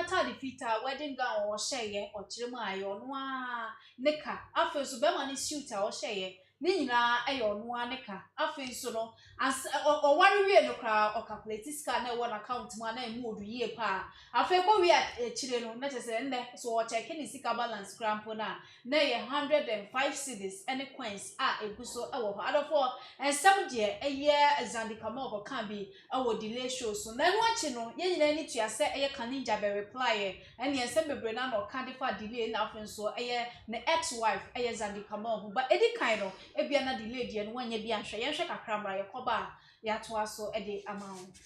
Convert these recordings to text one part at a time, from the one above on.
nata defeater wedding gown or share or chirma or noa neka after so be mani suit or share ni nyina ayo no neka afei so no as o ware wie no kra o calculate scan na one account ma na emu odu yie pa afei ko wie chire no na chese nne so o check ni sika balance crampo na ye 105 cedis any coins eguso ewo ho adofo ensem de eye Xandy Kamel ko kan bi ewo delay show so na no achi no ye nyina ni tua se eye Kaninja be reply ene ensem bebre na no kan defa delay na afei so eye na ex wife eye Xandy Kamel but edi kan no ebia na delay die no wanya bia nhwe yenhwe kakra mra yekoba ya to aso ede amount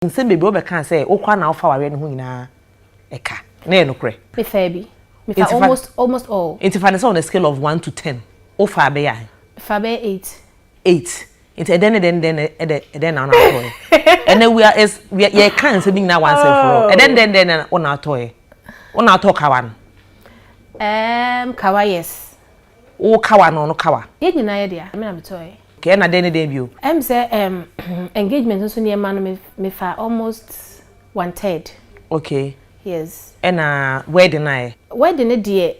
nse bebi o be kan say okwa na ofa ware no hu nyina eka na e no kre me fabi me fa almost all it if on a scale of 1 to 10 ofa be ya fa be 8 it's then na toy and then we can say na one say for and then on toy on talk kawan kawa yes o kawa no kawa ye nyina ye dia me na me toy okay na den bio say engagement so near man me fa almost 1/3 okay yes and wedding die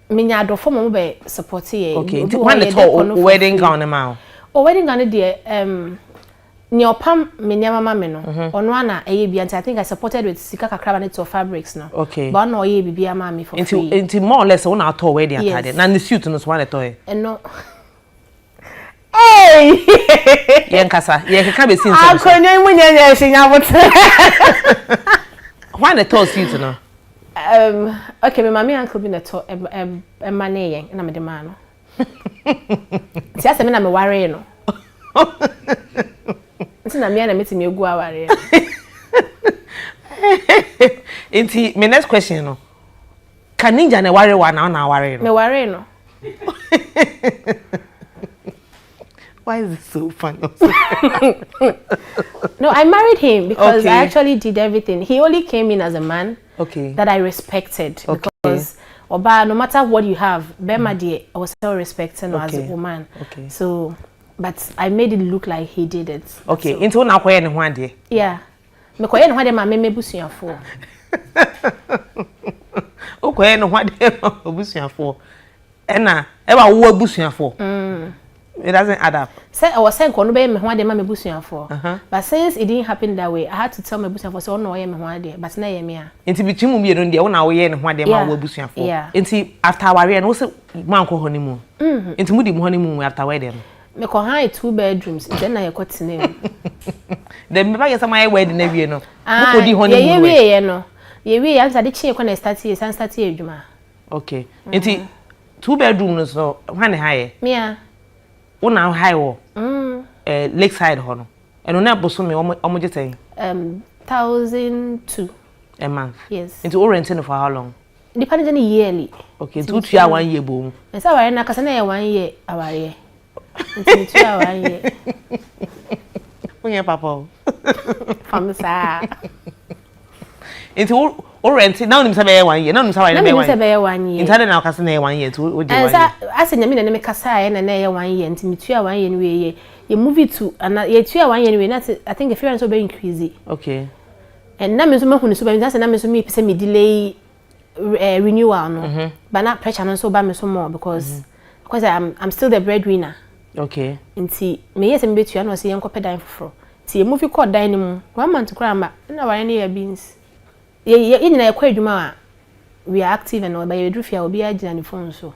me nya adofo mo be support ye okay when the talk wedding gown ma wedding gown die ni opam me nya mama me no ono ana eye bia I think I supported with sika kakra na to fabrics no okay but no eye bibia ma me for free into more or less una to wedding attire na the suit no so one to no hey yen kasa ye ka be sin so akonyo mu nya hyinya bote why the to suit no okay me mama uncle be na to mane yen na me de ma no ti ase me na me ware no ntina me na metimi egu aware inti my next question no Kaninja na ware wa na ware no me ware no why is it so funny? No, I married him because I actually did everything. He only came in as a man that I respected because Oba, no matter what you have, Bema die I was still respecting as a woman. So but I made it look like he did it. Okay, into na koye ne ho ade. Yeah. Me koye ne ho ade ma me busuafo. O koye ne ho ade busuafo. Ena e ba wo busuafo. It doesn't add up. Say I was saying kono be me ho ade ma me busuafo. But since it didn't happen that way, I had to tell my busuafo so no ye me ho ade, but na ye me a. Enti bitwimu bi no de wo na wo ye ne ho ade ma wo busuafo. Enti after ware no se man ko honeymoon. Enti mu di honeymoon after wedding. Me ko high 2 bedrooms then na ye ko tene. Then me ba ye sama ye wedding na wie no. Mu ko di honeymoon. Ye no. Ye wie ya de chi ko na start ye san start ye adwuma. Okay. Enti 2 bedrooms so hwan high? Me a. Una high wo. Lakeside ho no. Eno na boso me omo jeten. 1,002 a month. Yes. Into renting for how long? Depending yearly. Okay, 2 year 1 year boom. Esa ware na kasa na ye 1 year aware. Into 2 year 1 year. Onya papa. Famisa. Into renting now nim say be 1 year. Now nim say why be 1 year. Into na kasa na 1 year to o dey 1 year. Esa asenya me na me kasa na ye 1 year nti me 2 year 1 year we ye move it to and ye 2 year 1 year we na I think the fee so be increase. Okay. And na me so mahunu so be na me so me pese me delay renewal no. But na pressure no so ba me so more because I'm still the breadwinner. Okay. Nti me yes me betua no say yenko pedan foforo. Ti e movie call dan ni mu 1 month kura ma na ware na ya beans. Ye nyina ye kwa adwuma we are active and all but you do fear obi agina ni phone so.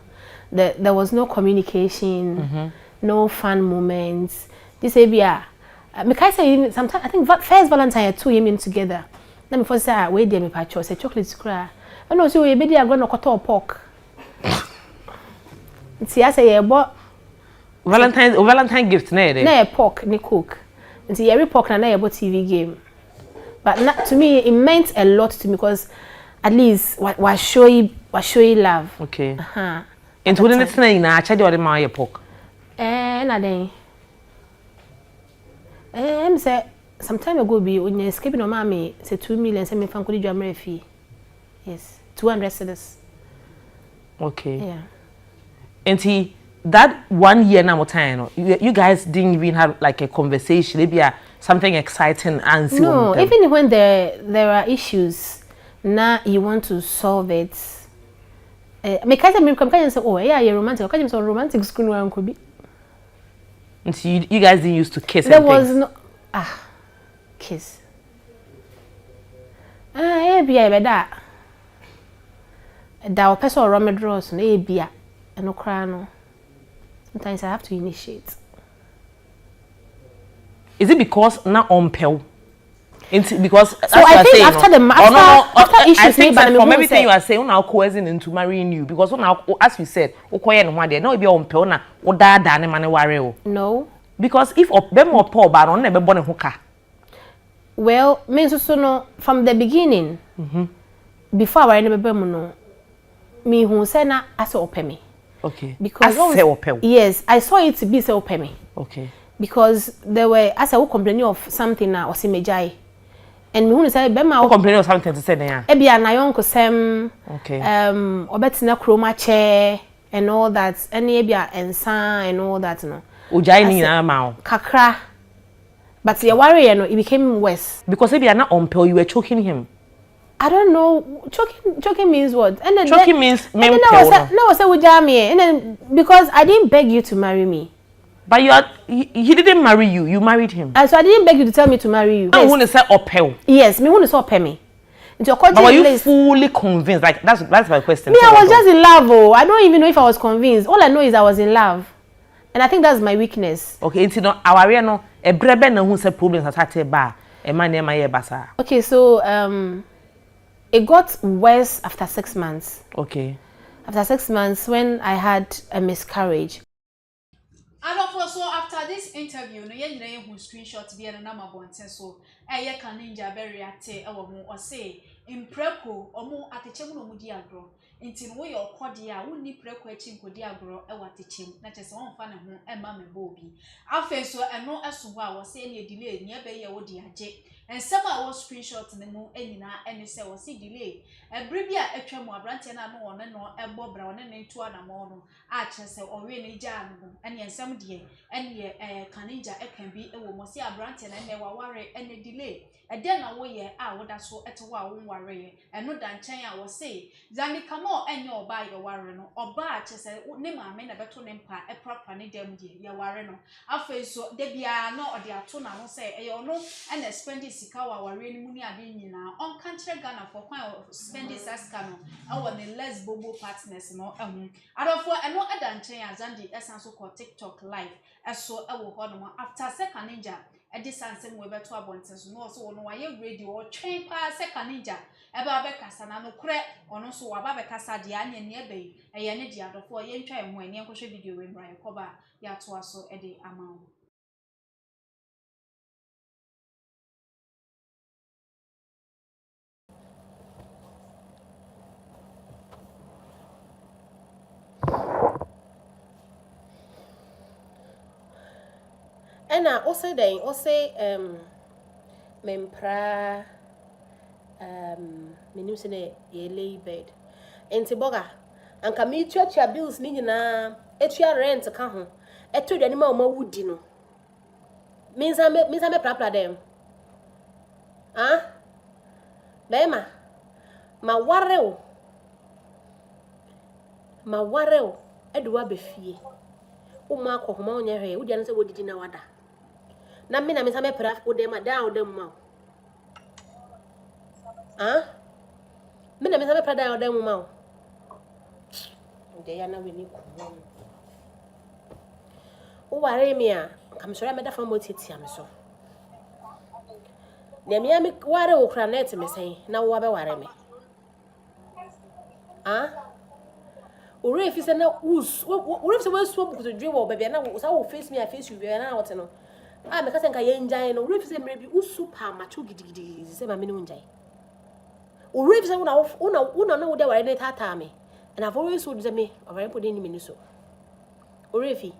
There was no communication, no fun moments. This abia me kai say sometimes I think first Valentine 2 years together. Na me for say we dey me pacho say chocolate kura. And also we be dey agro no koto pork. Nti ya say ye bo Valentine gift na na pork ni cook. Nti every pork na ye bo TV game. But not, to me it meant a lot to me because at least was show you love. Okay. And wouldn't it say na acha dey ma ye pork? Na den. Say some time ago be when you escaping no mommy say 2 million say me fan kodi dwamre fee. Yes, 200 cedis. Okay. Yeah. And that 1 year now time you guys didn't even have like a conversation maybe something exciting and see no, even when there are issues, now you want to solve it. Me can't say, oh, yeah, you're romantic. I can't say romantic school one could be. And so you guys didn't used to kiss. There was no kiss. Yeah, be that. That person or Rome draws no be no cry no. Sometimes I have to initiate. Is it because now on pill? Because so I think after issues, I think that from everything you are saying, now coercing into marrying you because now, as we said, okoye no one there. No, be on pill na o da ne mane worry. No. Because if them or poor but on never born a hooker. Well, means so no from the beginning. Before I remember no, me who said na as open me. Okay. Because yes, I saw it to be so open me. Okay. Because there were as I would complain of something now or simejai. And me who say bema complaining of something to say there. Ebia na yonko sem okay. Obetina chroma chair and all that. Any ebia ensa and all that no. Ujai ni na ma kakra. But your worry no it became worse. Because ebia na on pill you were choking him. I don't know. Choking means what? And then choking means no was ujami. And then because I didn't beg you to marry me. But he didn't marry you. You married him. And so I didn't beg you to tell me to marry you. I want to say opel. Yes, me want to say opel me. But were you fully convinced? Like that's my question. Me, I was just in love. Oh, I don't even know if I was convinced. All I know is I was in love, and I think that's my weakness. Okay, it's no our no a brebe na who say problems started ba e man na ye basa. Okay, so it got worse after 6 months. Okay. After 6 months, when I had a miscarriage. And also after this interview, no yen who screenshot be na number bonten so Kaninja be react ewo mu o say impreko omo atechem no mu di agro nti no ye okode a wonni preko achi nkodi agro ewo atechem na chese won fa ne ho emma me bobi afa so eno eso ho a wo say ne delay ne be ye wo di age ensem a wo screenshot ne mu anyina ene se wo say delay ebre bi a atwa mu abrante na no won no ebo bra won ne tu anamo no a chese owe ne ja no ene ensem de ene Kaninja ekan bi ewo mo say abrante na ne waware ene delay ede na wo ye a wo da so eto wo a wo ware ye eno da nchen a wo say Xandy Kamel enye oba ye ware no oba a chese ne maame na beto ne mpa eprapra ne dem de ye ware no afa so de bia no ode ato na no say eye ono ene spend sika wa ware ni mu ni ade nyina on kan kire Ghana for kwan spend sika no awo ne less bobo partners no ehun adofo eno eda nchen a Xandy esan so ko TikTok live eso ewo ho no after se Kaninja edi sansem we beto abonten so no so wono waye radio o twen pa se Kaninja ebe abekasa na no kure ono so waba bekasa de anya ne ebe eye ne de adofo ye ntwa emu ene enkohwe video we mra yakoba ya to aso ede amawo And I also then mempra menu se ye lay bed enti boga anka me tuatua bills ni nyina etua rent ka ho eto dwani ma o ma wudi no minsa me prapra dem bema ma wareo eduwa befie o ma akohoma onya hwe wudi an se wodidi na wada na me na minsa me pra o dem down dem ma me na minsa me pra down dem ma de ya na we ni ku o ware me a kam sori me da fa mo titi am so na me am ware o kra net me sen na wo be ware me ore fi se na ore fi se we so buku to dwe wo bebe na wo sa wo face me I face you na what no me ka se nka ye njan no ore fi se mre bi usu pa macho gidigidi se ma me no njan ore fi se una na wo de ware ne tata me and I've always told me already put in me so ore fi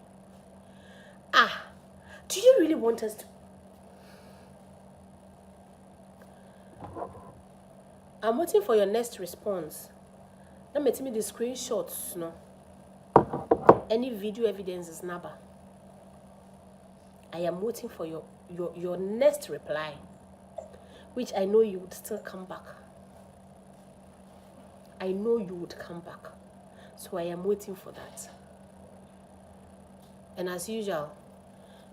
do you really want us to I'm waiting for your next response. Let me tell me the screenshots, no. Any video evidence is never. I am waiting for your your next reply, which I know you would still come back. I know you would come back. So I am waiting for that. And as usual,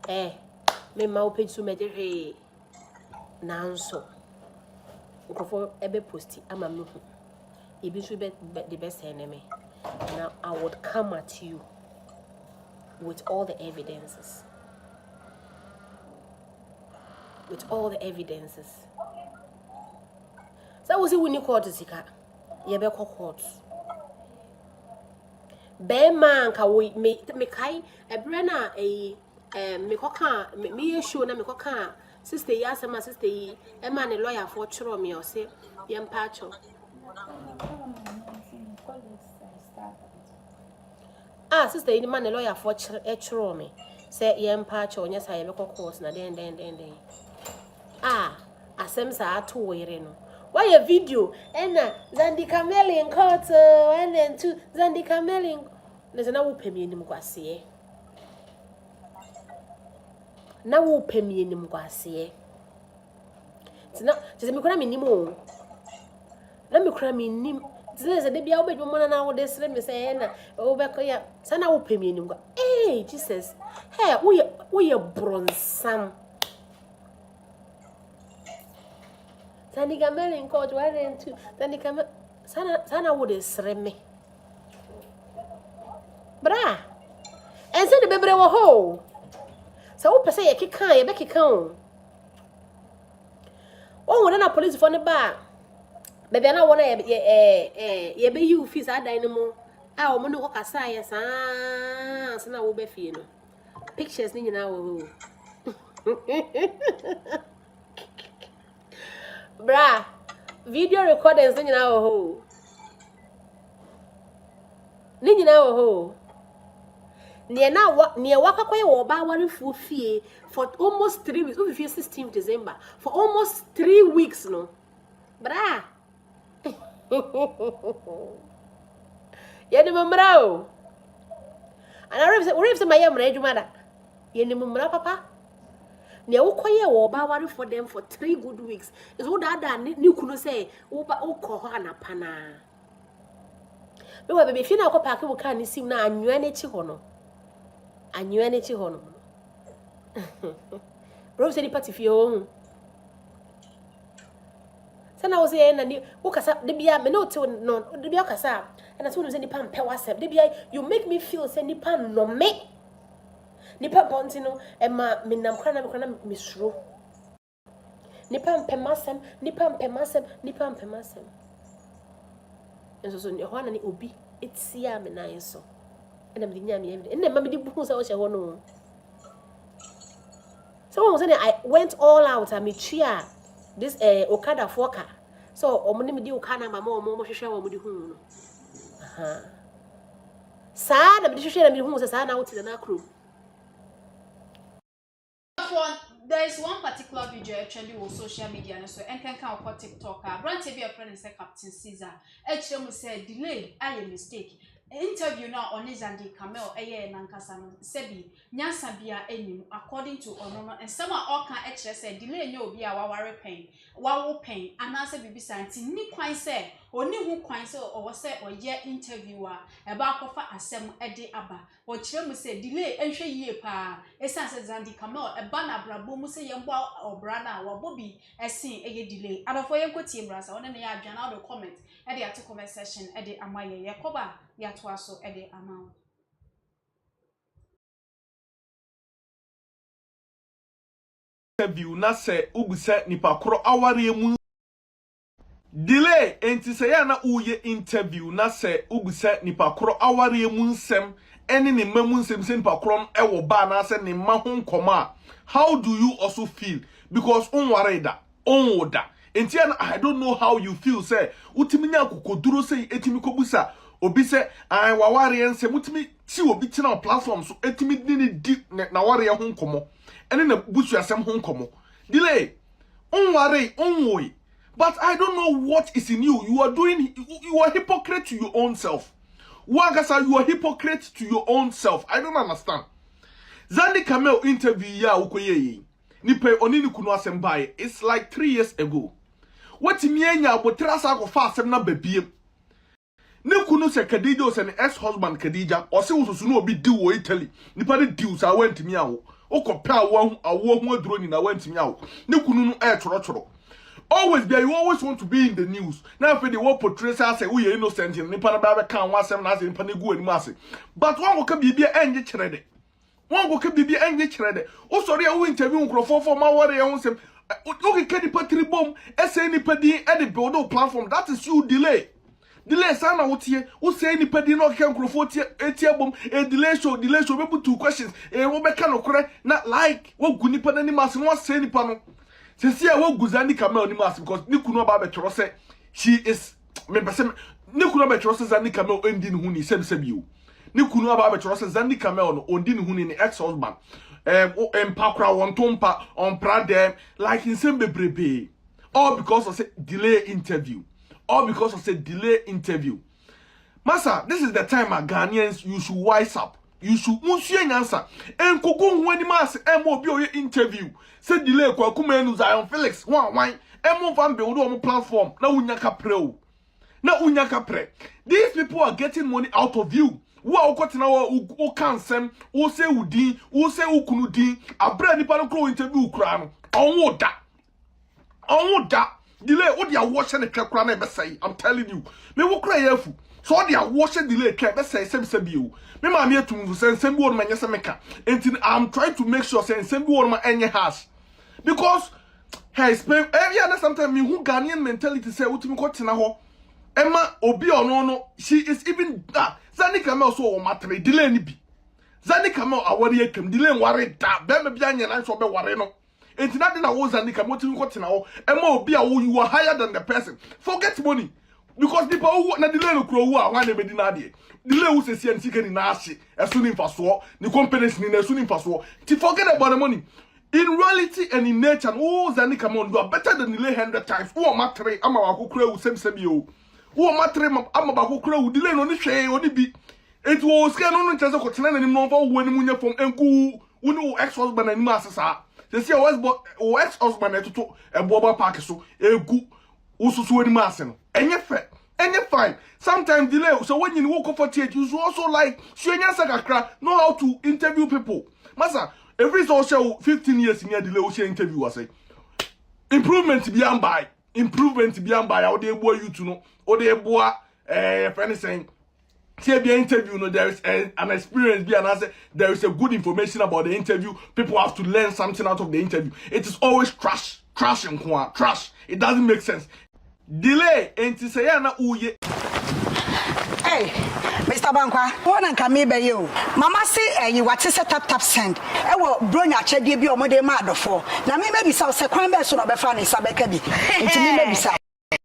me ma page so me dey nanso. Ukofo ebe posti ama me hu. Ebi so be the best enemy. Now I would come at you with all the evidences. With all the evidences. So was it when you called Zika? You be court. Be man ka we me kai e brena me koka me show na me koka sister yi asema sister yi e ma ne lawyer for chiro me o se ye mpa cho. Sister yi ma ne lawyer for chiro me say ye mpa cho nya sa ye be court na den asem sa ato were no. Why a video? Ena Xandy Kamel in court 1 and 2 Xandy Kamel in. There's na wo pemi enim kwase. Na wo pemi enim kwase. Tina, je me kura me nim o. Na me kura me nim. Tina ze de bia wo bedwo mo na wo de sere me say na wo be koya. Sa na wo pemi enim kwa. Jesus. Hey, wo ye bronsam. Xandy Kamel in court 1 and 2 Xandy Kamel sana wo de sere me. Bra. And say the baby wo ho. So wo pese ye keka ye be keka o. O wona na police for ne ba. Baby na wona ye be you fees adan no mo. O mo ne ko kasa ye sana wo be fie no. Pictures ni nyina wo. Bra, video recordings ni nyina wo ho. Ni nyina wo ho. Near Wakakwe or Bawari for fee for almost 3 weeks. We 16th December for almost 3 weeks, no. Bra. Yenimumrao. And I read my young red mother. Yenimumra, papa. Near Okoye or Bawari for them for 3 good weeks. Is what that you could say, Oba Okohana Pana. No, baby, if you know what Paki will can't see now, and you any chihono. And you any chihono. Rose any party for your own. Sana was saying, and you walk us up the Bia, no, the Biakasa, and as soon as any pan pewasep, the Bia, you make me feel sending pan no me. Nipa Pontino, and ma Minam Kana Misro. Nipan Pemasem, Nipan Pemasem. And so your one and it will be it's yam and I so. And I'm the yammy, and then Mammy Books I was a one. Someone was saying I went all out. I mean, chia this Okada Foka. So, Omonimi Okana, my mom, show with whom. Sad, I'm sure I'm who was a son out in the crew. There is one particular video actually on social media, and so and can count for TikTok. Brand TV friend is Captain Caesar. Actually, said delay. I a mistake. Interview now on Xandy Kamel. Nankasa Sebi Nyasabia enim according to Onono and some all can actually say delay no be our pain. Wawo pain and answer bibi santi ni kwan say oni hu kwan say or say or ye interviewer about kofa asem ede aba. Or chiremu say delay enhwe yie pa. Esan say Xandy Kamel e ba na brabo mu say yembo obrana wa bobi esin eye delay. Adofo yenkotie brasa one na ya adwana do comment e de ato comment section e de amaye yakoba ya to aso e de amount. Interview na se ubisa nipa koro aware mu delay enti se ya na uye interview na se ubisa nipa koro aware mu nsem ene ne mamu nsem se nipa koro e wo ba na se ne ma ho nkoma. How do you also feel? Because onware da onwoda enti I don't know how you feel say utimi nya kokoduro say etimi kobusa obi say an waware nsem utimi ti obi tina platform so etimi ni di na ware ho nkomo ene na busu asem ho nkomo delay onware onwoy. But I don't know what is in you. You are hypocrite to your own self. Wagasa, you are hypocrite to your own self. I don't understand. Xandy Kamel interview ya ukoye. nipa oni ni kunu asem bae it's like 3 years ago what me anya abotra sa go fa asem na babiem ne kunu se Kaninja se ne ex husband Kaninja o se ususu no obi di wo Italy nipa de deals a wantimi awo okopɛ awo hu aduro ni na wantimi awo ne kunu no choro always be you always want to be in the news now for the what portray say we innocent nipa na ba kan wa asem na say nipa ne gu ani ase but one go ka bibia enye kyerede one go ka bibia enye kyerede o sori a wo interview nkrofo for ma wore ye nsem okay kedi patri bom ese nipa din e de build platform that is you delay sana wotie wo say nipa din no ka nkrofo tie bom e delay show be put 2 questions e wo be ka no kore na like wo gu nipa na ni mas no say nipa no sesi a wo gu Xandy Kamel ni mas because ni kunu ba be tro say she is me person ni kunu ba tro say Xandy Kamel endi ni hu ni sebi o ni kunu ba be tro say Xandy Kamel no ondi ni hu ni ex husband empakra won tompa on pradem like in same bebrebe all because of say delay interview massa this is the time Ghanaians you should wise up you should musie nyansa enkogo hu ani mas emo bi oye interview say delay kwa kuma enu Zion Felix wan emo van build on platform na unya kapre these people are getting money out of you wo akotina wo kansem wo say udin wo say ukunu din abra nipa no kro interview kura no onwo da delay wo dia wo hye ne twakura na be say I'm telling you me wo kura yafu so dia wo hye delay twa be say sebi o me ma me atum say nsem bi wo ma nyese meka enti I'm trying to make sure say nsem bi wo ma enye hash because hey spend yeah sometimes me who Ghanaian mentality say utimi ko tena ho Emma obi ono she is even Xandy Kamel so o matre delay ni bi Xandy Kamel awari ekem delay ware da be me bia nya na so be ware no enti na de na wo Xandy Kamel timi ko tena ho Emma obi a wo you are higher than the person forget money because people who na delay no kro wu a wan na be di na de delay wo se sie nti kani na ahye eso ni mfaso ni companies ni na eso ni mfaso ti forget about the money in reality and in nature Xandy Kamel do better than delay 100 times wo matre ama wa kokura wu sebi o wo matre ama ba kokura wu delay no ni hwe oni bi it was scan no ncheze ko tena nanim no fa wo ani munya fom enku woni ex husband ani ma asesa se se o ex husband etoto ebo ba park so egu ususu ani ma ase no enye fine sometimes delay so when you walk for th you also like suenya sakakra know how to interview people masa every social 15 years in delay o share interview was say improvement beyond by how they boy you to know or they boy friend saying say be interview no there is an experience be and I say there is a good information about the interview people have to learn something out of the interview it is always trash it doesn't make sense delay enti say na uye hey Mr. Bankwa, one and come be you. Mama say you what is a tap send. I will bring a chedi bi omode mad for. Na me maybe so kwan be so no be fa ni sabeka bi. Enti me maybe sa.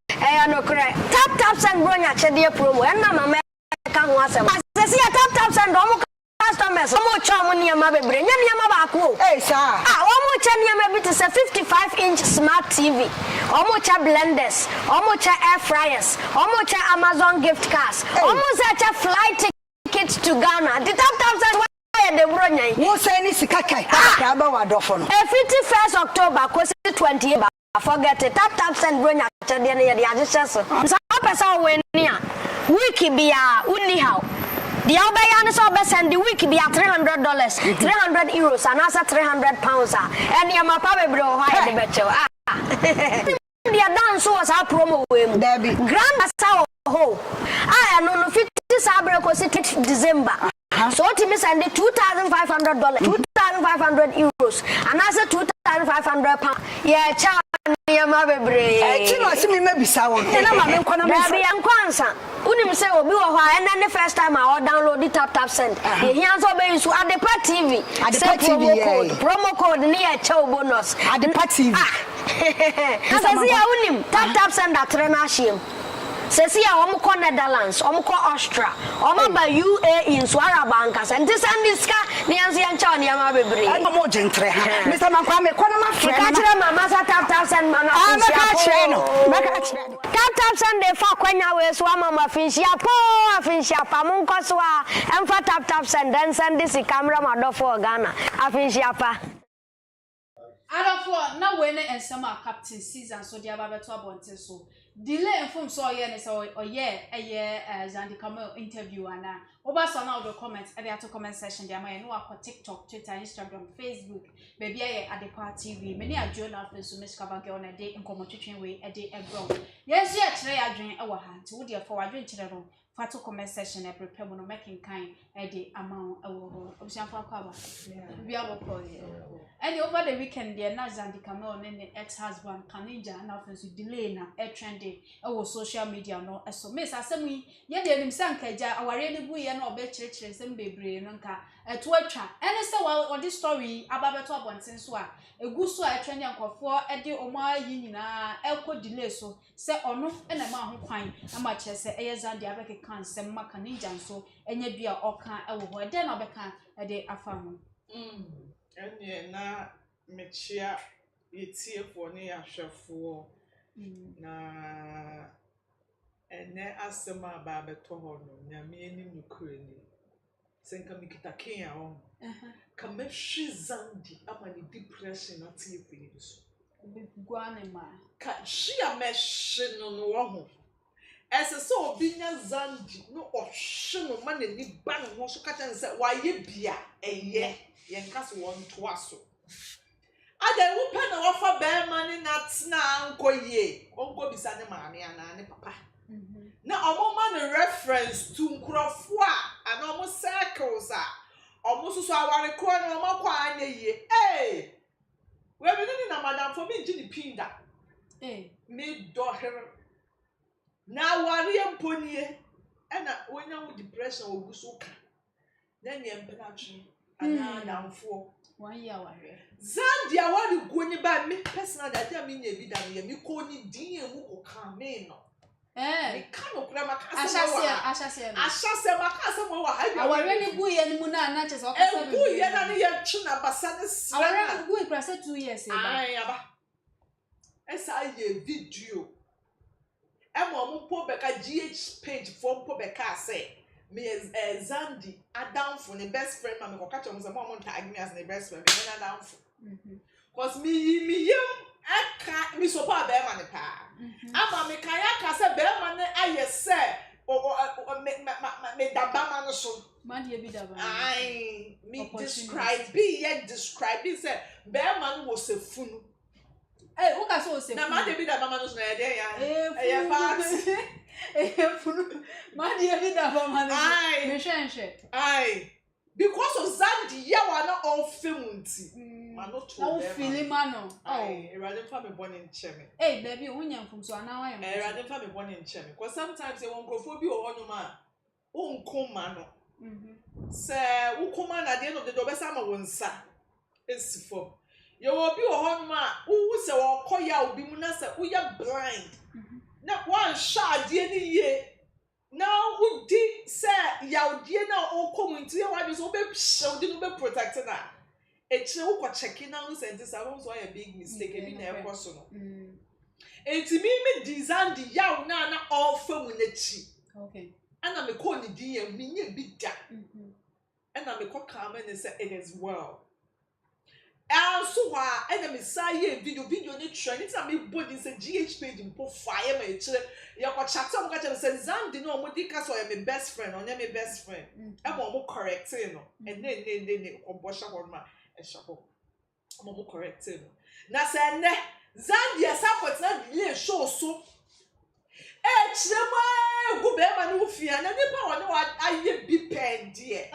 Eh no correct. Tap send bring a chedi promo. And mama ka ho asem. Say tap send do customers. Omo cha mo niam be bre. Nya niam ba ko. Eh sa. Omo cha niam be to say 55-inch smart TV. Omo cha blenders, omo cha air fryers, omo cha Amazon gift cards, omo cha flight tickets to Ghana. The tap send why the bronya. Wo say ni sika kai. Ka ba wa dofo no. 51st October kosi 28. Forget it. Tap send bronya cha de na ye de agese so. So person we ni a week bia uni how. The Albayans over send the week be at $300, 300 euros, and also 300 pounds. And your papa bro, why the better? The dance was our promo with Debbie. Grand Sao Ho. I know 50 Sabre was it December. So to me send the $2,500, 2,500 euros, and also 2,500 pounds. Yeah, child. See me maybe sound. And I'm Kwanza. Unim say obi wo hwa and then the first time I download the tap send. He hands over so at the TV. At the TV promo code near chow bonus. At the TV. Unim tap send that renashim. Sesi ya omo ko Netherlands, omo ko Austria, omo ba UAE so Arabankas and this and this ka ni ansi ancha ni ama bebre. Omo gentre ha. Mr. Mankwa me kono ma friend. Ka kire mama sa tap send mana finsia. Maka kire no. Maka kire. Tap send dey fa kwanya we so mama finsia pa mun ko so a emfa tap send then send this camera ma do for Ghana. Afinsia pa. Adafo na we ne ensem a captain season so dia ba beto abonte so delay from so ye ne so oye Xandy Kamel interview ana oba so na the comments e dey to comment section dia ma ye no akọ TikTok, Twitter, Instagram, Facebook baby aye Adepa TV many a journal so miss cover girl na dey nkomotwetwen we e dey ebro yes ye kire ya dwen e wo ha nti wo dey for wadwen kire no fato comment section e prepare mo no making kind e dey amount e wo obisanfo akwa bi aboko ye. And over the weekend, the Xandy Kamel and the ex-husband Kaninja and often delay na trending over social media no so miss asemi ye de nim sankaja aware ne bu ye na obechirechire sem bebre no nka to atwa ene se wa this story ababeto abonten so a egu so a trending ankofo e de omo yi nyina ekọ delay so se ono ena ma ho kwan ama che se eye Xandy abeke kan sem ma Kaninja so enya bia oka e wo ho de na obeka e de afa ho Enye na mechia yetie for ne ahwefo na ene asema ba beto ho no nyame ani nukurani senka mikita kenya ho ka mehwi Xandy ama ni depression atie fini so gwane ma ka hia mehwi no ho ese so obinya Xandy no ohwe no ma ni ba no so ka tan se waye bia eye yenkas won toaso ada wo pe na wafa be mani na tna nkoye onko bisa ne maame ana ne papa na omo ma ne reference to nkrofo a ana omo circles a omo so aware kro na omo kwa anya ye we be ni na madam for me gini pinda me do her na ware emponie na wonya wo depression oguso ka na nyempena twi ana damfo 1 year ware Xandy awari go ni ba me personal that me nya bi da me ko ni din emu ko kan me no me kan okura maka ashase maka se mo wa ha bi aware ni gu ye ni mu na che so ka sa gu ye na ni ye twi na basa ne sra aware gu ikra se 2 years e ba ai aba esa ye video e mo po beka GH page for po beka say me Xandy adamfo ne best friend ma me ko catch am say mo tag me as ne best friend me na adamfo cause me yem aka me so pa be ma ne pa ama me kan ya ka say be ma ne aye say me daba ma no so ma de bi daba ai me describe say be ma no was a funu who ka so se na ma de bi daba ma no so na dey ya party funu ma de bi daba ma no me hwenhwe ai because of Xandy yawa na all filmunti ma no to no feeling man no ai erade fa me born in cheme baby wonya mfum so ana wa yam erade fa me born in cheme because sometimes e won krofo bi o hono ma unkoma no se ukoma na de no de do be sama wonsa esifo ye wo bi o hono ma wu se wo koya obi mu na se uya blind na one shot de ni ye now udi say yaudie na okomunti ya wadi so be psho di no be protect na eche wo ko check na no sentence I want so a big mistake e bi na e koso no enti me Xandy yaw na all famu na chi okay ana me call ni di ya me nya bi da ana me ko calm and say it is well so wa ena me say video ni trend it me body say GH page mpo fire ma e kire ya ko chat am ka tell say Xandy no mo di ka so my best friend on my best friend e mo correct no and ne obosha ho ma e shapo mo correct no na say ne Xandy support na delay show so e kire ma gu be ma no fia na nipa woni wa aye bi pen die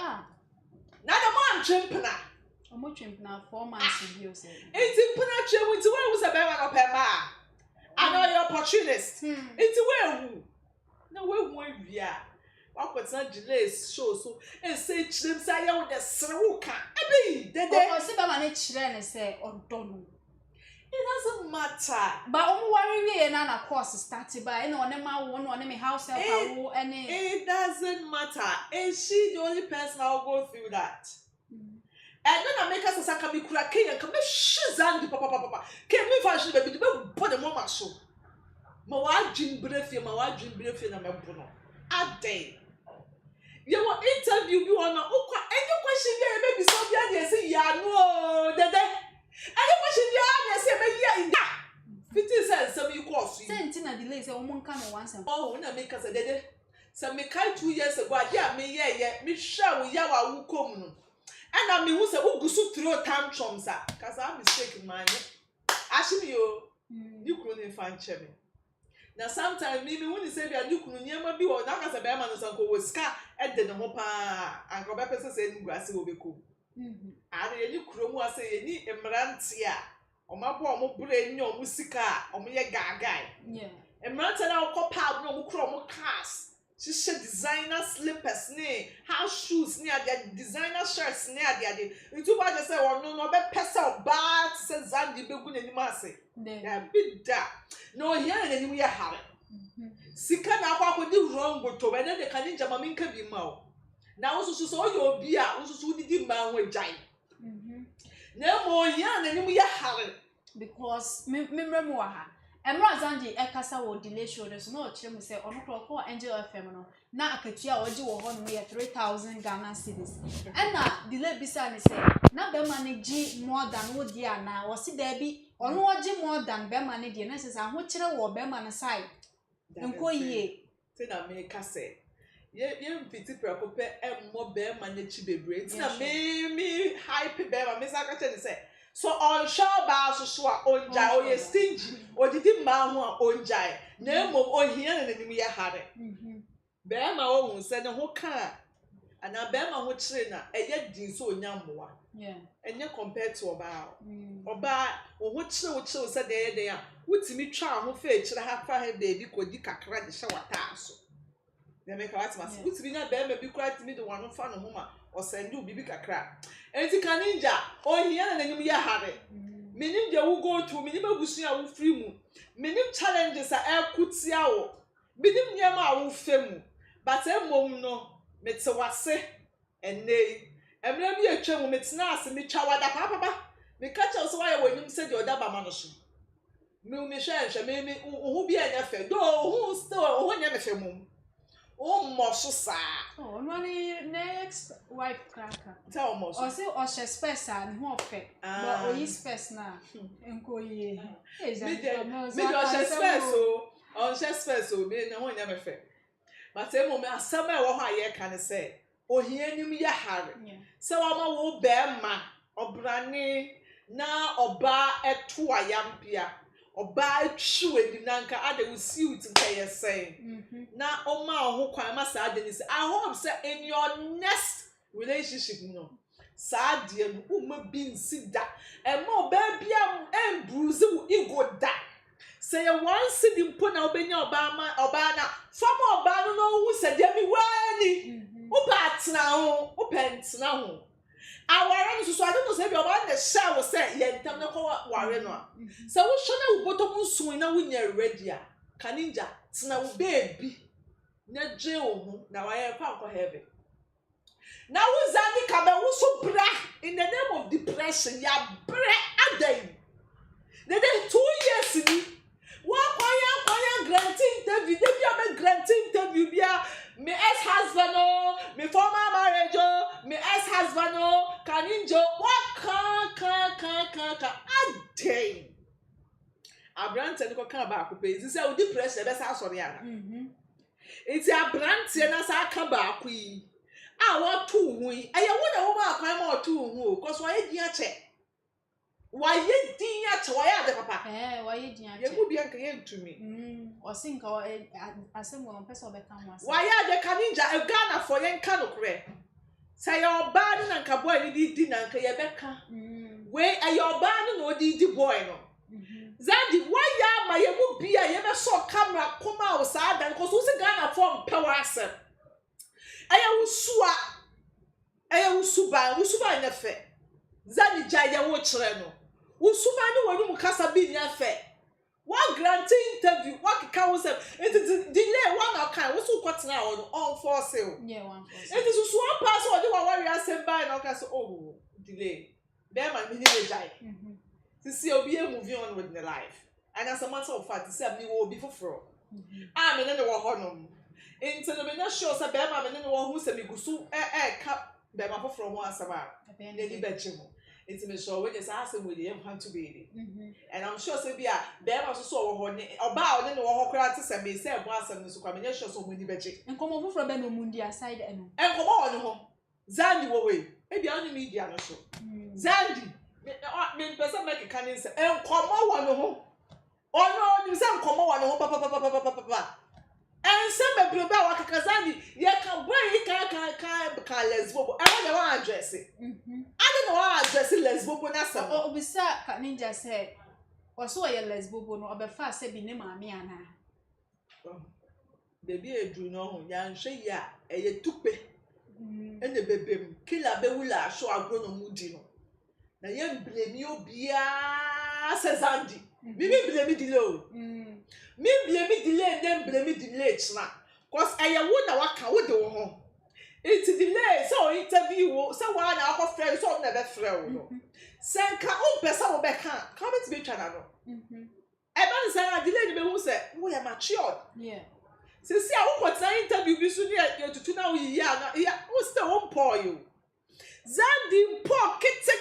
na the man chimpna omo chimpna 4 months bio say enti mpuna chemu ti we say be ma no pe ma I know your opportunist enti we na we hu awia wakwetna delay show so e say chirem say ya wo de sere wo ka e be dede o se be ma ne chire ne say odono it doesn't matter but omo worry we na course start by na one ma wo na one me house help wo any it doesn't matter is she the only person that will go through that and then I make us a can be crack and come Xandy papa can me fashion baby the put the mama so ma wa dream breath na me bono a day you want interview bi on any question there maybe so there say ya no dede any question ya na say me ya ida 50 cents some you cost you senti na delay say omo nka no once oh na make us dede say me kai 2 years ago ade me ye me hwa wo ya wa wo kom no and me hu say wo gusu throw tantrums a cause I mistake man ashimi yo you couldn't find chemi na sometimes me when you say bia you kunu niam bi wo na ka say be ma no sanko wo ska e de ne ho pa anko be pese say ngu ase wo be ko are ye ni kuro mu ase ye ni emrante a o ma bo o mo bure nya o mu sika o mo ye gagai emrante na o ko pa no mo kuro o mo cars she designer slippers ne house shoes ne ade designer shirts ne ade ntu ba je say wo no be pese o ba say Xandy be gu n'anim ase ya bida no here n'anim ya hare sika na akwa di wrong boto be na de Kaninja mama nka bi ma o na wo so o ye obi a wo so didi ma ho agyan na mo here n'anim ya hare because me mremu wa ha Emra Xandy ekasa wo delay show so no kire mu say ono ko Angel FM no na akatua oji wo ho no ye 3000 Ghana cedis na delay bisa ni say na be manage more than wo dia na wo si da bi ono oji more than be manage na say ho kire wo be man side nko ye say na me ka say ye mpiti prekope emmo be manage bebre ti na me hype be ma me sa ka tell say so on shaba so a onja o ye stingy o didi ma ho a onja na mom o hia na nanim ye hare be ma o hu se ne ho ka ana be ma ho kire na eye din so onyammoa enye compared to oba o ho kire se de ye a wutimi twa ho fa kire ha fa he baby kodi kakra de hye wata so na me ka watmas wutimi na be ma bi kra timi de wano fa no ho ma o send bibi kakra enti Kaninja o hia na nanim ye hare menim je wo go to menim abusu a wo free mu menim challenges a ekutia wo menim nyama a wo femu but emom no mete wase enei emre bi etwa mu metena ase me twa wada papa me catch so why wonim se de oda ba ma no so me hwe me ho bi anya fe do ho still ho nya me fe mum o mo so sa oh no ni next wife cracker tell mo so o say o she space and ho fe but o yi space na enko yi me do she space o on she space o me na ho nya me fe but say mo me asama e wo ho aye kan say o hia nim ye hare say wo ma wo be ma obrane na oba eto ayampia oba atwu edinanka ade wo siu tinka say na oma ho kwan ma sa ade ni say I hope say in your next relationship no sa ade no uma bi nsida e ma oba bia bruise wo ego da say one city mpo na obenya oba na fama oba no hu say dem wani oba tena ho opentena ho aware no so I don't know say bi oba na share wo say ye ntam na ko ware no a say wo shona wo bottom nsun na wo nya ready a Kaninja tena wo baby na je wo hu na wa ye kwa ko heaven na wo Xandy Kamel wo so bra in the name of depression ya bre adai they 2 years ni wa kwanya granting interview they be am granting interview bia me ex-husband oh me former marriage oh me ex-husband oh Kaninja what ka adai abrante ni ko kan ba ko pe say o depression be sa sori ana enti abrante na sa ka ba ko yi a wo to hu yi eye wo na wo ba kwan ma o to hu o cause why din ache why din ache why ade papa why din ache ye mu bia nka ye ntumi o sinka asem wo pesa obeka ho ase why ade Kaninja e Ghana for ye nka no kre say your bad na nka boy ni di na nka ye beka we your bad na o di boy no Xandy why ya ma ye mu bia ye be so camera koma o sa dan cause we Ghana for power asem aya usuba nya fe Xandy jaye wo kire no usuba ni wonu mu kasa bi nya fe wa granting interview wa kika wo se delay one account wo so kwatena on force o one force it is so one pass o de wa worry asem by na ka so oh delay be ma mi ni jaye to see obi moving on with the life and as a matter of fact say me will be for me no wo honom into the na show say be ma me no wo hu say me gusu ka be ma for ho asaba na di beche mo It's me sure when you say we dey want to be. And I'm sure say bia there was so ho ne oba o ne wo ho kra te se me say bo asem no so kwa me sure so mo ni beje. Enkomo fufuro be no mundi aside eno. Enkomo wo ne ho. Xandy wo we. E bia on media no so. Xandy me person make canin say enkomo wo ne ho. Ono ni say enkomo wo ne ho papa. And some people are like Xandy, you can boy, can lesbo. I don't know how to address it. I don't know how to address it lesbo. Oh, beside Kaninja said, or so a lesbo, no, or before said, be name me ana. Baby, a do no, young shay ya, a tupe, and the baby, kill a bewilla, show a grown mudino. Now, young blame you, Bia, says Xandy. Maybe blame me below. Me blame me delay, then blame me delay, chna. Cause I would not work do home. It's delay, so interview, so one our friends, so never throw. Send can own person will back hand. Come to be channel. Evan said, I delayed me who said, we are matured. Yeah. So see, I won't interview you soon yet to know yeah, who's the one for you? Xandy poor kitty,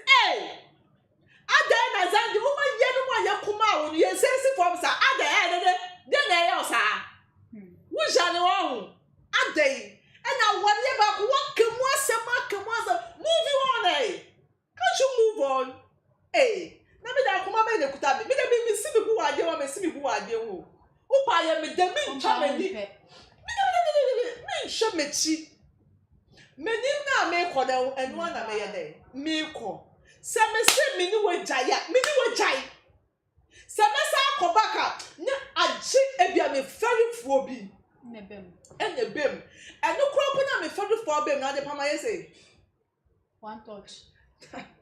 hey! Ada na Xandy woman yenu mo yakuma wonu ye sense form sa ada de na ya sa wo jane wo ada and na wone ba what kemu asem move on can't you move on na me da akuma be ne kuta me da me si me bu ade wa me si me bu ade wo wo pa ye me da me ntwa mani me nshmechi menim na me ko da enu na me ye de me ko se me se me ni wajai se me sa akobaka ne agi ebia me feri fuo bi Nebem. Enu kropo na me feri fuo bem na de pama ye say One touch.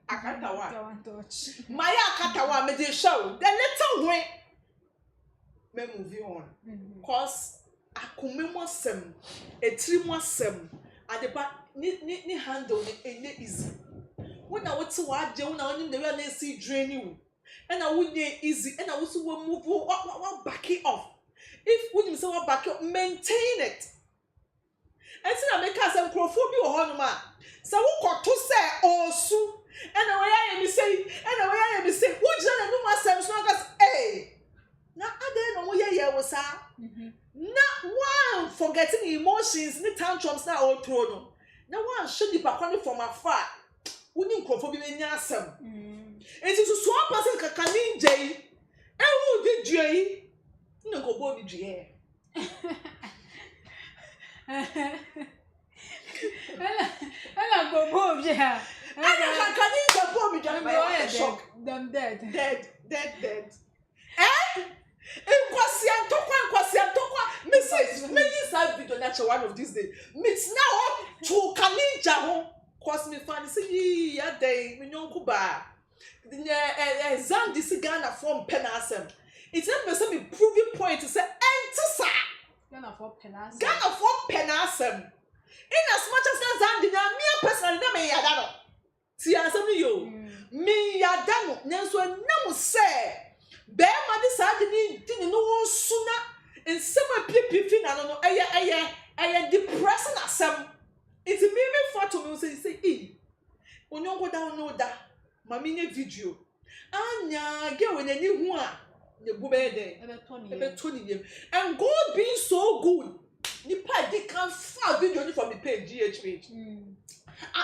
Akatawa. One touch. My akatawa me dey show. The little way me move on. Cause akume mo sem, etri mo sem, adepa ni handle ni easy. When I want to watch you, when I want to see drain you, and I wouldn't easy, and I also will move back it off. If we didn't say back up, maintain it. And so I make us some crophobia or honor. So we got to say, oh, so, and the way I am saying, would you know myself? So I guess, hey, now I don't know where you was. Not one forgetting emotions, the tantrums now all thrown. Now one should be back on from afar. Wouldn't crophobia in yasam. And to swap us like a Kaninja, and who did you? No go body J. Ela go bob yeah. I can't bomb me by shock. Them dead. Dead. Eh? Kwasiantokwa. Mrs. Many side video natural one of these days. Meets now to Kaninja home. Cause me funny say ya day me nyonko ba. Xandy si Ghana from penasem. It's not me proving point to say enter sa. Ghana for penasem. In as much as Xandy na me personally na me yadano. Ti asem yo. Me yadano nyanso na mo say be ma di Xandy ni no won suna in some pipi na no eye depressing asem. It's me for to say onyongo down no da mami ne video anya ge when any hu a ne go be there ebe toni yem and God being so good nipa they can file video from the page GHH and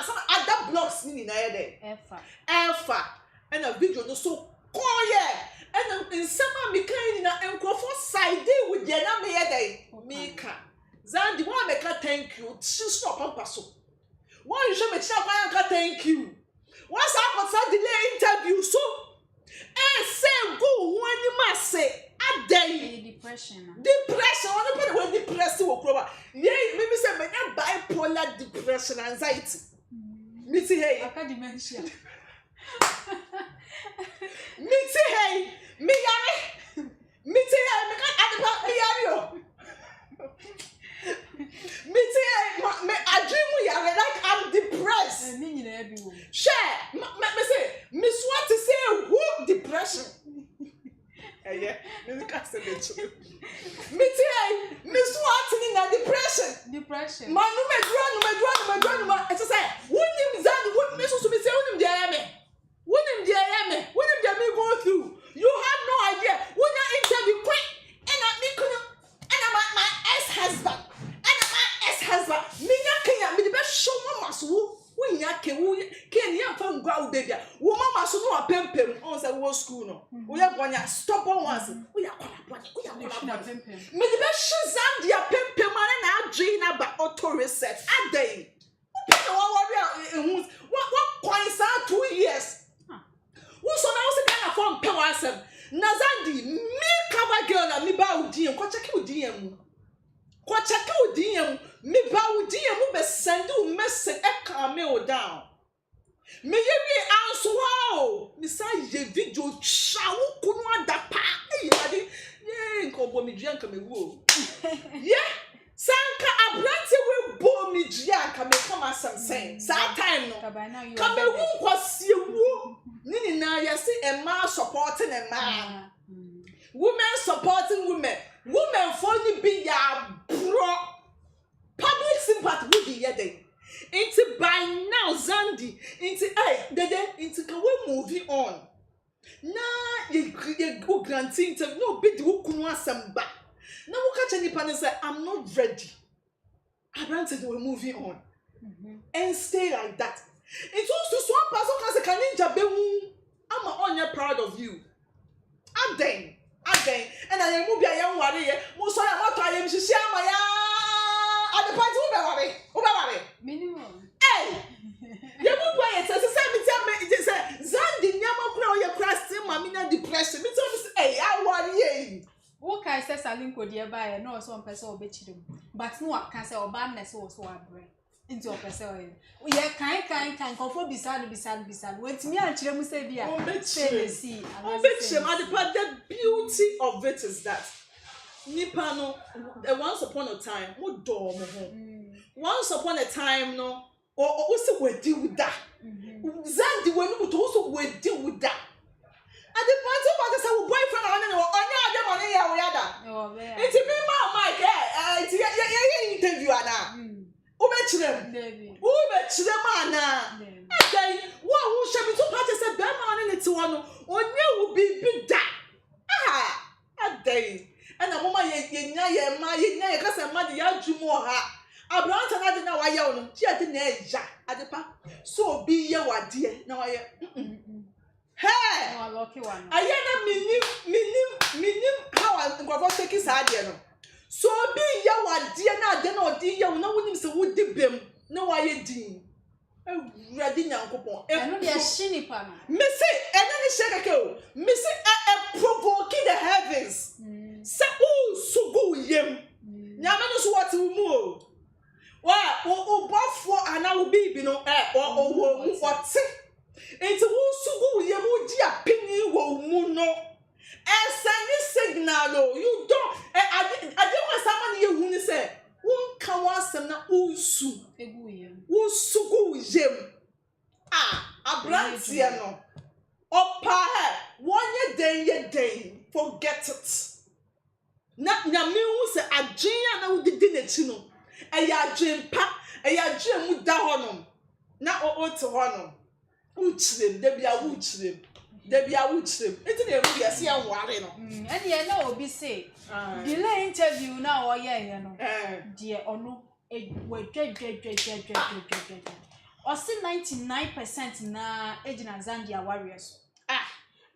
some other blogs ni na there efa and a video no so quiet and in some me kind na enkrofo side with the na me there meka Xandy one make thank you stop pampa so one you show me thank you. Once I got delay interview, so say go when you must say a day depression. When depressed will cover. Yeah, maybe say me bipolar depression, anxiety. Me see hey, I dementia. Me see hey, me yare. Me see hey, me can't me yare. Me say I dream we are like I'm depressed. Share me say me want to say who depression. Yeah, me can't say it. Me say me want to in depression. Man, no me draw. It's say who name Xandy? Who me so go school no. We are going to stubborn ones. We are going to me the best Xandy Kamel man na dream about auto reset. A day. What points out 2 years? Who so now say kind of form pewasem. Na Xandy me cover girl na me ba udin. Ko check udin me ba udin mu be send you message e calm me down. Me ye answer wow. Me say ye video shawo kunu adapa. Yadi ye nko me dua nka me wo. Yeah. Sanka abrante we bo me dua nka me come asem sen. Sa time no. Ka me wu kwase wu. Nini na ye say a man supporting a man. Women supporting women. Women for ni be ya bro. Public sympathy would be yede. Into by now, Xandy. Into into can we moving on? Nah, you go granting to no bid who kunwa samba. Now we catch any pan and say, I'm not ready. I granted we're moving on. And stay like that. It's also so one person can say Kaninja be I'm on proud of you. Again. And I move your young warrior. Most of what I am to share my at the point who Minimum. Hey! You move by it. It is a Xandy Kamel your crust mamina depression. It's hey, I want ye. What can I say Salim could dear buy no some person or bet you. But no one can say or badness or so bread into a person. We are kind conform beside. Wait me and Chile say be a see. The beauty of it is that Nipano once upon a time once upon a time no or also we deal with that. Xandy when we also we deal with that. And the part of us our boyfriend on other money ya it's me my it's interview ana Ubechire mana. Again, what who shall be to party said be man in it one onye will be da. Again. And a woman ye nya kasa ma de ya dwumo ha. Abranta na de na wa ye no. Ti ade na eja. Adepa. So be ye wade na wa ye. Hey! Oh, lucky one. Ayana minim how nkofo take saade no. So be ye wade na ade na odi ye na wonim se wodi bem na wa ye din. Ready nyankopon. Eno de shini pa no. Me say eno ni shekeke o. Me say provoking the heavens. Say sugu yem. Nyame no so what mu o. Wa o bofo ana wo bibi no o wo mu ote. Enti wo sugu yem o di apini wo mu no. Send signal o. You don't ade wa sama ne yehu ni say won kan wa asem na usu egu yem. Wo sugu yem. Abrantie no. Opa wonye den forget it. Na me hu se adwen na wo didi na chi no eya adwen pa eya adwen mu da honom na o te honom uchirem da bia uchirem enti na ewu yesi enware no And ye na obi say delay interview na o ye no de ono o si 99% na ejina Xandy warriors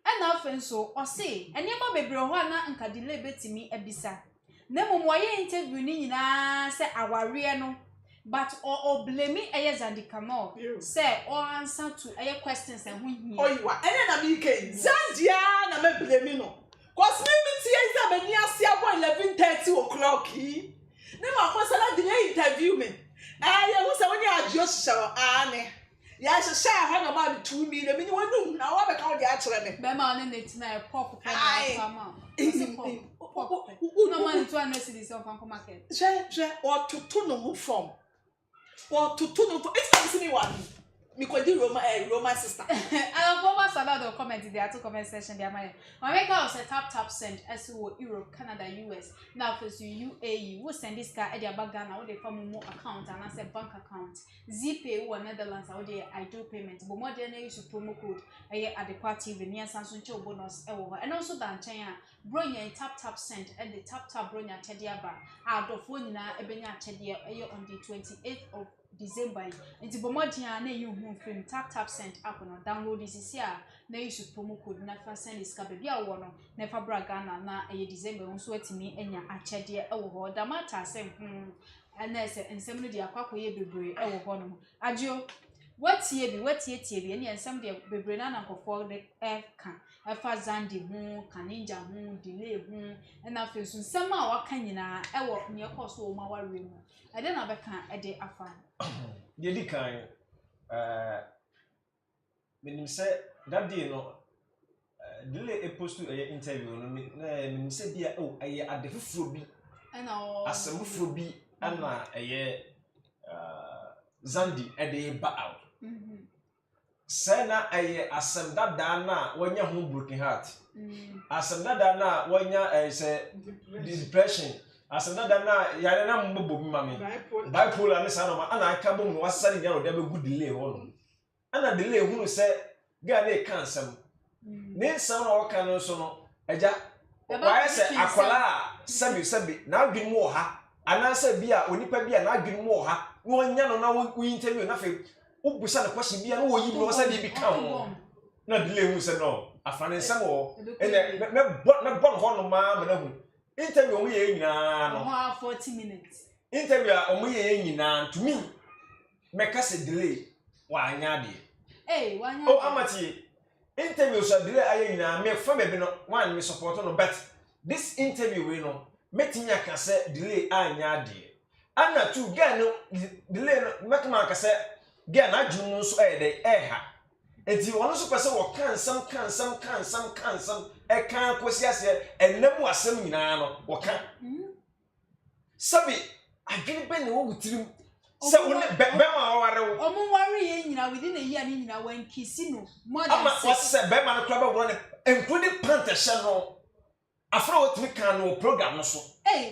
and often so or say and yema bebre ho na nka delay betimi ebisa na momoye interview ni nyina say aware no but or blame Xandy Kamel say or answer to questions and hu oyiwa ene na mi ke Xandy na me blame no cause me tie isa be ni asia bo 11:30 o'clock yi na ma ko sala delay interview me ye wo se woni ajo shisha ne ya shisha ha na ma 2 million me ni wonu na wa be ka wo dia kire me be ma ne netina pop na fama no man to anesi this on fan market je or to no form or to no form it's not me one me ko di Roma sister I former salad comment there to comment section there my make us a tap send as Europe Canada US now for UAE we send this guy at their bag Ghana we dey form more account and as a bank account ZPay or Netherlands or dey I do payment but more than use promo code at the party the near Samsung cho bonus over and also dan China bronya tap send and the tap bronya chedia ba out of one na ebenya chedia on the 28th of December nti bomodia na you hu film tap send app no download this here na use promo code na fa send is ka bia wo no na fa bra Ghana na December nso atimi enya achede e wo ho da mata asem ana se ensem no dia kwakoye bebre e wo ho no agio watie bi ne ensem dia bebre na nkofo de ka afa Xandy hu Kaninja hu delay hu na fa so nsem a waka nyina e wo ne ekoso wo ma ware mu ade na beka ede afa ye di kan menim se that day no delay e post interview no menim se dia aye adefufuro bi asefufuro bi ana Xandy ede ba out Sena aye asem dada na wanya ho broken heart asem dada na wanya say depression asem dada na yare na mbobo bi mame bipolar ne sa no ma ana aka bom no wasare nya no da be good delay ho no ana delay hunu se ga na e kan sam ne nsam na waka no so no eja why say akola sabi na adwin mu ha ana se bia onipa bia na adwin mu ha wonya no na wo interview na fe ubusa na question bia no wo yi no se bi kan ho na delay hu se no afane nsam wo ene me bon ho no ma na hu interview omo ye nyina no 40 minutes interview omo ye nyina to me make us delay wa anya de wanya amati interview so delay aye nyina me fa be no one me support no but this interview we no metinya ka se delay anya de ana tu ga no delay no make man ka se ga na adwun so de ha enti wono so pese wo kan sam e kan kosi ase enemu asem nyina no wo kan sabi adwin be ne wo gutirim se wo ne be ma ware wo omo ware ye nyina within a year ni nyina wan kisi no more than ama se be ma no club wo ne including pant ehye no afro what me kan no program no so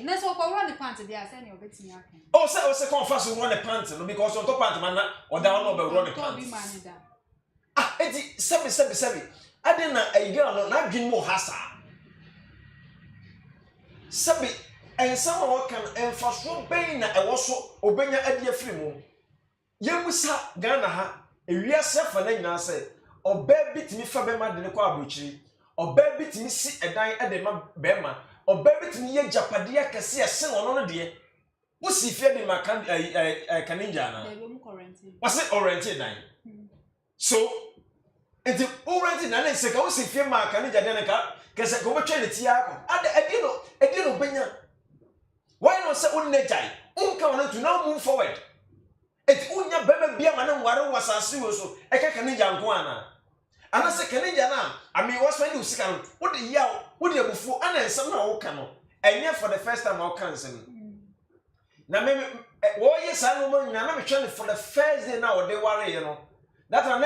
na so ko run the pant there say ne obetimi akan se confess run the pant no because on top pant man na o da no be run the pant eti sabi ade na ayiga no na adwin mo hasa sabi ensam wo kan enfasro ben na ewo so obenya ade afiri mu yemusa Ghana ha ewiase fa na nyina se oba bitimi fa be ma de ne kwa abrochiri oba bitimi si edan ade ma be ma oba bitimi ye japade akase ese wono no de wo si fie de ma kan Kaninja na wase oriented dan so enti already na na se ka wo si fie ma Kaninja de ne ka kese ko betwe ne tia ko ade edino benya why not say unnejai unka wana to now move forward eti unya bema bia ma na nware wasase wo so e ka Kaninja nko ana se Kaninja na ami was when you sika no wo de yaw wo de abufu ana ensam na wo ka no enye for the first time wo kan nsem na me wo ye sa no mo nyina na me twa for the first day na wo de ware ye no that na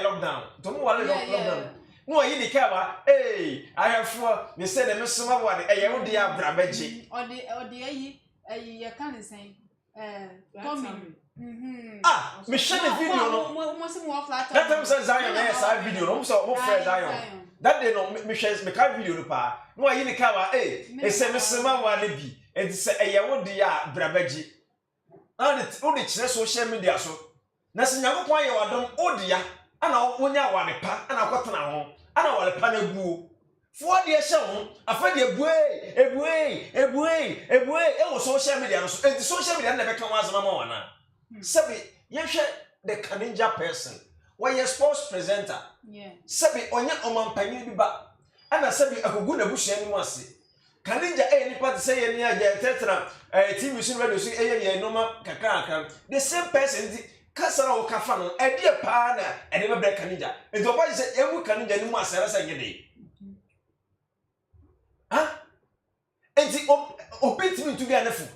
lockdown to mo ware lockdown no yi di ka ba I have for me say the mesoma ware e ye wo de abrabaji ode yi ye kan nsen Tommy me share the video no mo se mo flat that time say Zion na say video no so mo friend Zion that day no me share me ka video no pa no yi di ka ba e say mesoma ware bi e di say e ye wo de abrabaji and o de kire social media so na se nyagopon ye wadom odia ana wonya ware pa ana kwatena ho ana ware pa na guo fo de ehye ho afa de ebuei e wo social media no so enti social media na be kan wazama ma wana sabi yehwe the Kaninja person why a sports presenter sabi onya omampani bi ba ana sabi akogu na buhia ni mu ase Kaninja nipa say ye ni aja tetra TV sun radio sun ye normal kakaka the same person kasara wo kafa no ede pa na ede be bre Kaninja enti oba say emu Kaninja ni mu asara say yede enti obetimi ntu bi anefu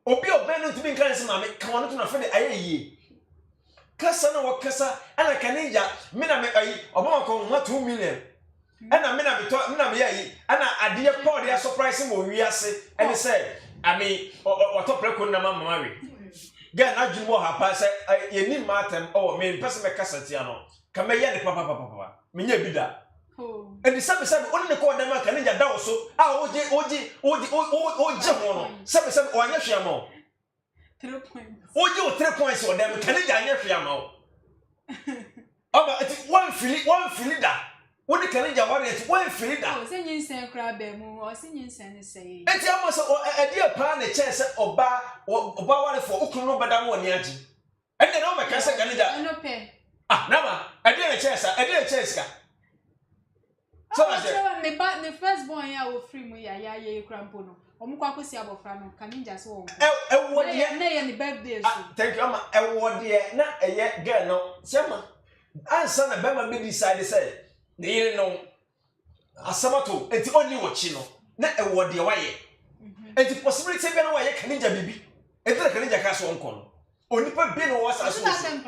obi obenu ntu bi nkan se ma me kan wonu to na fa de ayeye kasa na wo kasa ana Kaninja me na me ayi oba ko 2 million ana me na me to me na me yayi ana ade pod ya surprise mo wiase ene say ami o to preko na mama we ga na dwumo ha pa say ye ni matem o me pese me kasa tia no ka me ye ne papa me nya bi da eni sabe oni ne ko da ma Kaninja da wo so oje ho no sabe o anya hwe mo 3 points. Oh, you 3 points or them can I fiamo. Oh, it's one filly that. What the Kaninja warriors, one filly that. Oh, send you send crab or send you send say. It's almost a dear plan, a chance or bar or bar for Okuno Badamo Yaji. And then, oh, my cousin Kaninja. No pay. Ah, never. I didn't chance. So I said, the first born here will free me, ya, crampono. Omukwa si abofra no Kaninja so. What dear, na ye ni birthday so. Thank you, Mama. What dear, na a ye girl no. Sema. Answer na Bema be decide say. They know. Asamato, it's only watching no. Na a what dear why. And the possibility be no why Kaninja bibi. E tell Kaninja ka so onko no. Onipa be no was aso.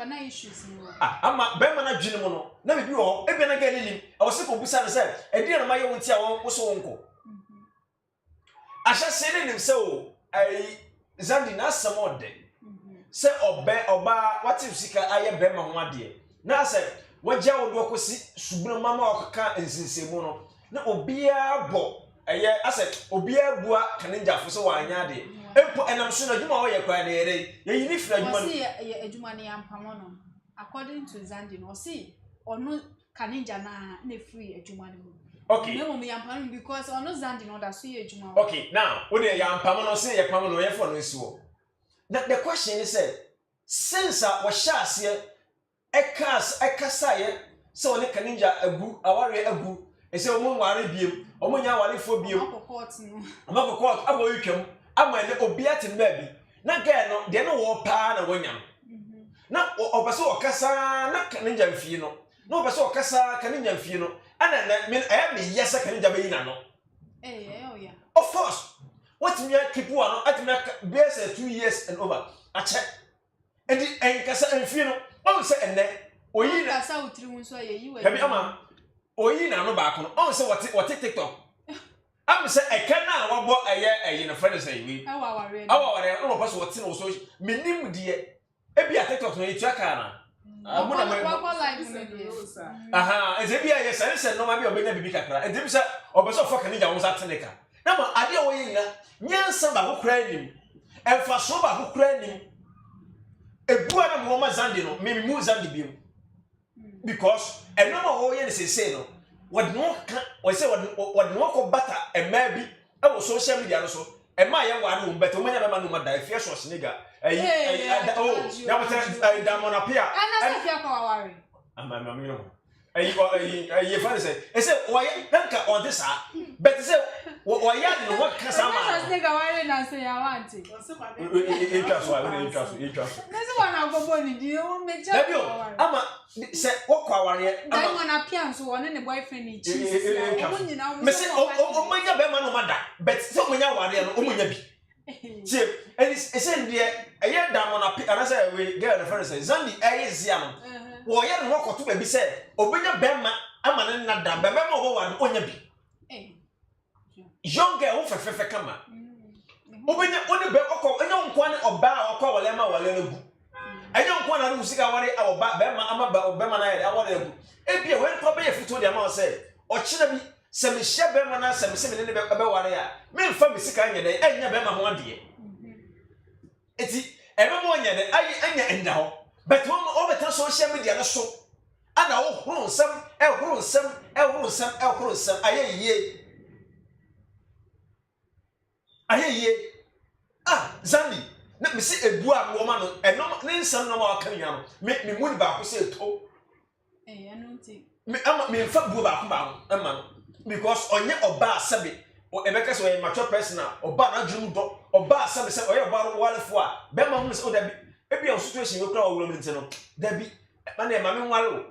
Na issues no. Ama Bema na dwene mo no. Na bibi wo, e be na ga nim. I was ko busa no say, e dia na maye wonti a won so onko. Asha sene nim se o ai Xandy na samo de se oba wati usika aye bema ho ade na se wagya wo do kosi subunu mama okaka ensinsemu no na obia bo aye ase obia bua Kaninja fo so wanya de empo enam so na dwuma wo ye kwa na yere ye yini fira dwuma no see adwuma ne yampamo no according to Xandy no see ono Kaninja na free adwuma no. Okay. No, me am because on no Xandy no that so ye adwuma. Okay, now when you am pamo say ye pamo no ye for no isuo. Now the question is since wa hyase ekasa ye so ne Kaninja agu aware agu e say omo nware biem omo nya aware fo biem court no amako court abo yitwam ama ne obiate mba bi na girl no de no wo pa na wonyam na obaso okasa na Kaninja mfie no na obaso okasa Kaninja mfie no ana me yes Kaninja be yina no oh yeah of course what me keep one at me be 2 years and over a check and the enkasa mfie no on say enne oyi na kasa utri hun so ye yiwe hebi ama oyi na no ba ko no on say what TikTok am say e kan na wabo eye na friend say we awaware no pass what no so menim die e bia TikTok no yitu aka na amuna me aha eze bia ye say no ma bia obenya bibi kakra eze bi say obeso for Kaninja won sa teneka na ma ade wo yin na nyansa ba ho kra nim emfa so ba ho kra nim ebua na mo ma Xandy no me mu Xandy bi because eno ma wo ye say no what no we say what no ko bata e ma bi e wo social media no so e ma ye ware wo beta wo nya be ma no ma da fie so snega oh ya but da mona pia ana se fia kwa ware ama mi no ye fa say e say wo ye nanka on this but say wo ya no what can sama so snega ware na say ya want e trust nese wana gobo ni di o meja ware ama say wo kwa ware ama dan wana pia so wona ne boyfriend ni chi o nyina o me say o manya be ma no ma da but say o manya ware no o manya bi see and say dey eye da mo na pia na say we girl the friend say Xandy eye zia no wo ye no koto ba bi say obenya be ma ama ne na da be ma o ware onya bi young girl who fefe kama obenya oni be okọ enya nkwa ne oba okọ wale ma wale na gu enya nkwa na musika ware oba be ma ama ba be ma na ya wale gu ebia wen to be yefito dia ma say okira bi se me hye be ma na se me ne be ware ya me mfa musika anya den enya be ma ho ade eti ebe mo anya den anya enda ho but wo obeta social media na so ana wo huru nsam ayeye Xandy na me se ebua wo ma no eno ne nsam no ma aka nya no me mu ni ba ko se to anu ti me ama me mfa bu ba ko ba ama no because onye oba asabe o ebeka so mature person oba na dwum do oba asabe se oye oba walefo a be ma hu se o da bi ebi o situation we kra o wuro mti no da bi ma na ma me nwale o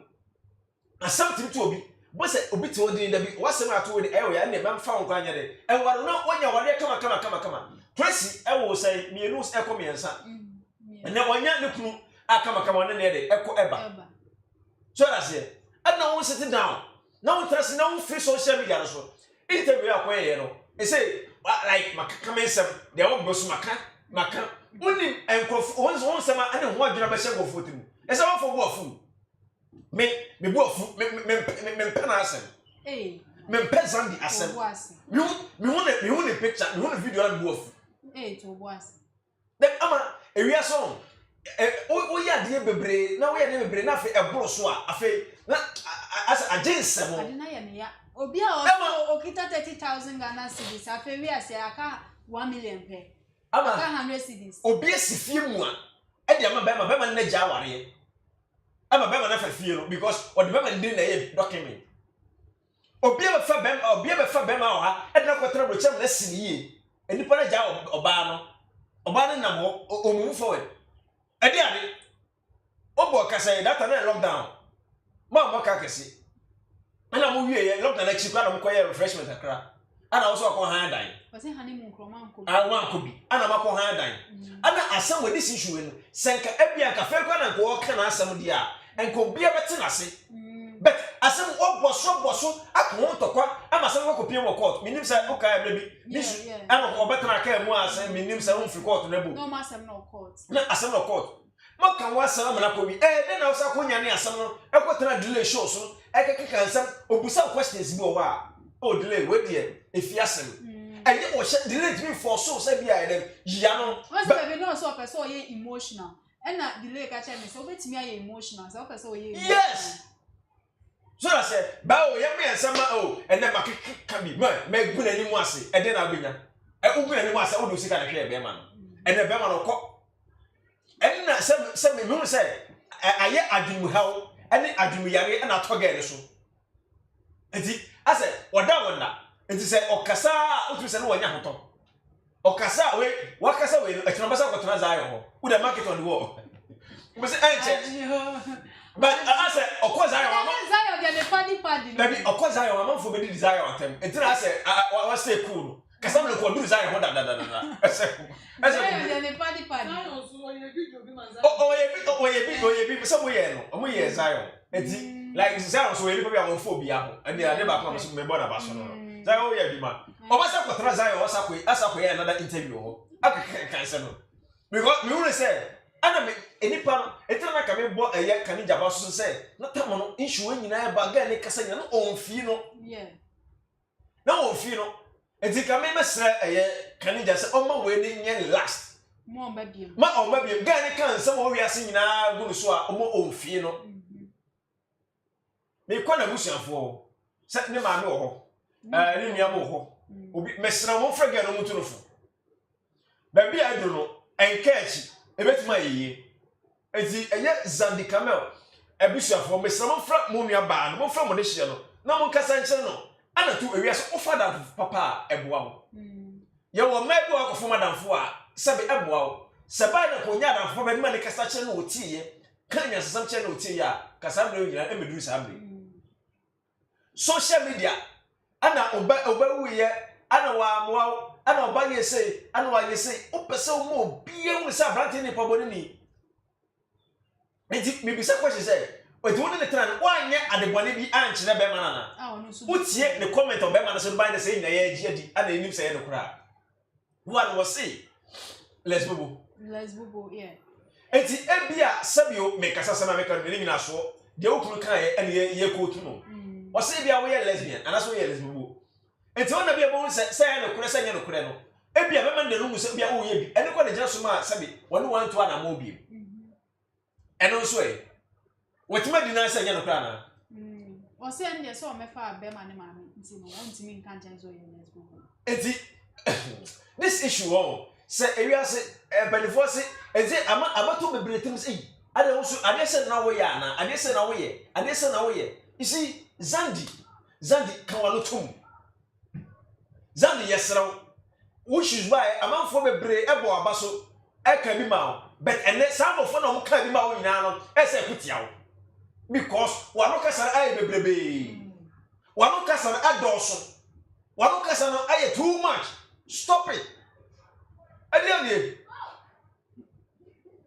asam ti to obi bo se obi ti odin da bi wasem ato we e o ya na be mfa nkwa anya de e waro na onya ware kama Tracy ewo say mienu eko miensa na wonya ne kunu akama ne de eko eba so that's it and now we sit down now Tracy now free social media so interview akwa no e say like makakamensa de wo bosu maka uni enkrofo won sema ane ho adwuna be hye gofo timu e say wo fo bo afu me bu afu me mpena asem me mpena Xandy asem me hu ne picture me hu ne video and bu afu to boss then ama ewia so o ya de bebre na wo ya de bebre na afi ebro so afi na as agensem ade na ye ne ya obi a okita 30,000 Ghana cedis afi wi ase aka 1 million pe aka 100 cedis obi asifie mu a e de ama bema na gya aware ama bema na fafie no because o de bema ndi na ye document obi be fa bema o ha e de na kwetara bro chem na siniye enipa na gya oba no nam ho o move forward ade ade obo kasa data na lockdown ma ka kesi ana mo wie lockdown na chikwa na mo koye refreshment akra ana wo so akọ han dan wase honeymoon kroman ko wan ko bi ana makọ han dan ana asam we this issue no senka abia ka fe kwa na ko ka na asam dia enko bia beti na se but asam oboso akọ ntokwa ama asam ko pie mo court minim say o ka ebe bi this ana ko betra ka mu asam minim say on free court na bu no ma asam no court na asam no court maka wasam na ko bi de na usa ko nya ne asam no ekotra delay show so ekeka ansam obusa questions bi o wa o delay we there if yasem and you was delay me for so say bia dem ya no what's baby no so person ye emotional and na delay ka che me so betimi aye emotional so person ye yes so I say ba o ye me ansam o and na makeka bi ma gu na ni mu ase e de na agbenya e ugu na ni mu ase o do sika na hwe be ma no and na be ma no ko and na say me hu say aye adwum hawo ene adwum yare na toga ne so enti ase wada enti say okasa otu say no wanya hoto okasa we wakasa we etinobasa ko tona zayo ho we the market on the wall we say enche but ase okoza yo zayo de padi baby okoza yo amamfo be di zayo atem enti na ase wa say cool kasa me ko du zayo ho da ese zayo de padi zayo so ye video bi man oye bi so mo ye no mo ye zayo enti like zayo so we bi a won bi aho and they back am so me border ba so no zayo ye bi ma obasa ko tra zayo asa ko ye another interview ho akaka say no because me won say ana me enipa no etra na ka me bo eye Kaninja ba so say na tamo no issue nyina e ba ga ne kasa nya no onfi no yeah na onfi no enti ka me mesra eye Kaninja say o ma we ni nye last mo ma biem ga ne kan say mo wi ase nyina gu so a o mo onfi no me kwa na busuafo say ne ma me wo ho ni nua mo ho obi mesra mo fra ga no mutu no fo ba bi a do no enkachi ebetima yeye enti eye Xandy Kamel ebusuafo mesra mo fra mo nua ba no mo fra mo ne hye no na mo kasa nche no ana tu ewia so ofada papa eboa wo ye wo ma bi akofo madamfo a sebe eboa wo seba na ko nya adamfo ba bi ma ne kasa che no otiye kan nya sesam che no otiye a kasa mre nyina emeduru samre social media ana oba wuye ana wa amwa ana oba yese ana wa yese opese mo bie hu se abrante ni paboni ni enti me bi se question say oti woni ne tran wanye adebone bi anche na be manana utie ne comment on be manana so ba na say na ye agi adi ana enim say no kura one was say let's bubu yeah enti ebia sabio me kasa sama me kan me nyina so de okunu kan ye ye ko tu no wase bia wo ye lesbian ana so ye lesbian enti wona bia bo say no kura say no kura no ebia be man de no say bia wo ye bi ene ko de gina so ma sabi woni wan to ana mo bi eno so e wetima di na say no kura na wase ende so me fa be ma ne ma nti no wontimi nkan chenzo ye lesbian enti this issue oh say area say benefo say enti amato bebretem say ade wo so ade say na wo ye ana ade say na wo ye you see Xandy kan wano tum Xandy yesraw wo shoes buy amanfo bebre ebo abaso e ka bi ma but ene samfo na mo ka bi ma wo nyina no e say kutiawo because wano kasara aye bebrebe wano kasara adoso wano kasara aye too much stop it ade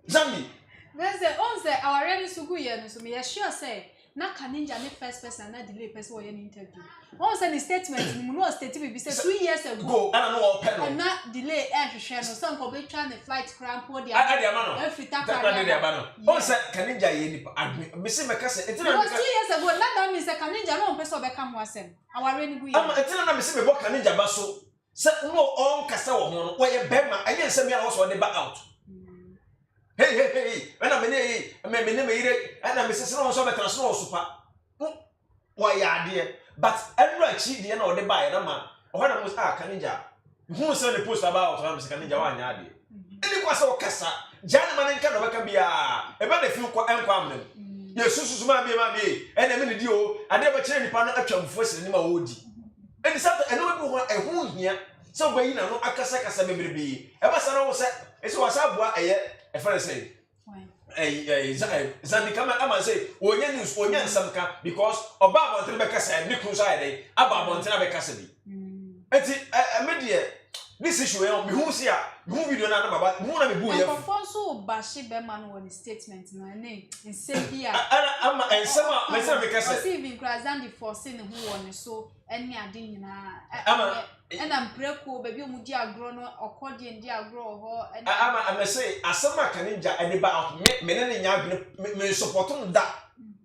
Xandy Vese on say our ready sugu ye no so me sure say na Kaninja ne first person na delay person wo ye interview. On say the statement mu no state be say 2 years ago. Go ana no wo pe no. Na delay hwehwe no so nko be try the flight cramp o dia. Ade ama no. Afrita kwa. Ade ama no. On say Kaninja ye nipa adme me say meka say etina. 2 years ago na that means say Kaninja no person be kam ho asem. Our ready go ye. Ama etina na me say me bo Kaninja ba so. Say no on kasa wo ho no wo ye bema anye nsem ya wo so de ba out. Hey, when I'm in a and I'm Mrs. No, so better, no super. Why, dear, but every cheat the end of the buyer, or when I was Kaninja. Who sent the post about Kaninja one yard? It was all Cassa, Janaman and Canova be about a few uncommon. Yes, Susu, mammy, and a minute you, I never changed upon a chum first in my wood. And it's after a wound here, so by no Akasaka baby. Ever son was it was a friend say. Xandy Kamel, I must say, or news or yan some because Obama Rebecca said, Nicholas Ide, Abba Rebecca Cassidy. And media, this issue, who's here, who we don't know about, who are we? Alfonso Bashi Berman on his statement, my name, in Serbia. And some myself because I see him Xandy for saying who on so any adina. And I'm preco, baby, Mudia grown or cordian dia grow. And I must say, as some Kaninja and about many young supporting that.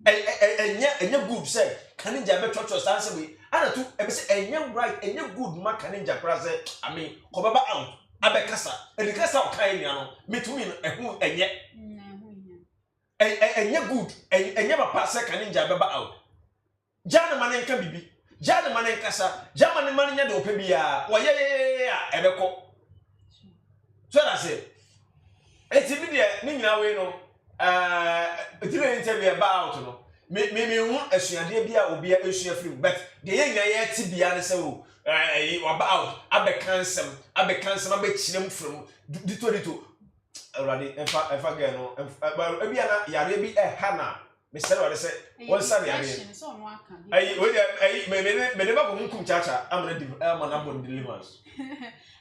And yet, good said, Kaninja better trust answer me. And to a young right, and your good man Kaninja present. I mean, Kobaba out, Abekasa, and the Casa of Kainiano, me to me, and yet, and you're good, and never pass a Kaninja Baba out. Jana man can be. Jana man Casa, German money at Opebia, why, yeah, Ebeko. So I say, it's immediate, Nina, we know. Didn't interview about no. Maybe you want a Xandy will be a free, but the young yet to be honest. About I be cancel, from the 22. Already, if I get no, maybe a Hannah. Mr. What I said, one Sunday. I never come chacha. I'm on deliverance.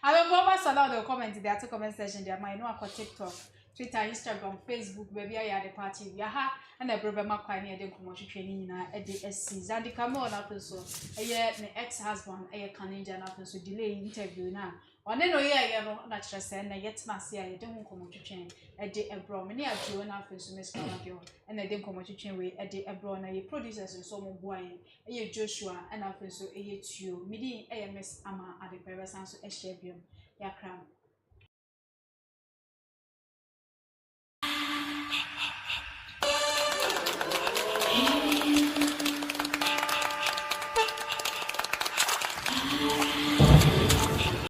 I will go back to the comment. There are two comment section. There might know TikTok, Twitter, Instagram, Facebook. Baby, I had a party. Yaha, and a brother Makwani. I didn't come to training at the SC. Xandy Kamel, and also a year, my ex-husband, a Kaninja, and also delay interview now. On no year, natural send, and yet must say, I don't come to train a day abroad. Many are doing after so Miss Kaninja, and I didn't come to train with a day abroad. And your producers and so more a Joshua, and after so a year to you, midi AMS Ama at the Paris and so a shabium, Yakram.